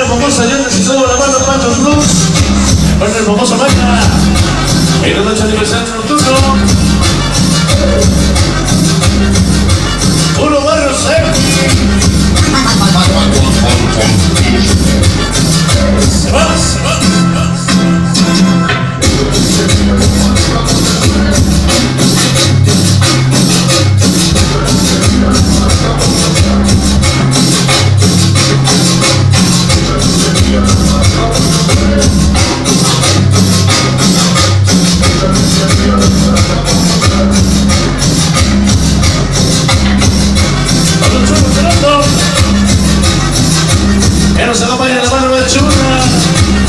el famoso Allende, si solo la mano Pancho Cruz. Con el famoso Maca. En la noche aniversario nocturno. Puro barrio sexy. Se va, se va. Que nos acompaña la mano de Churra.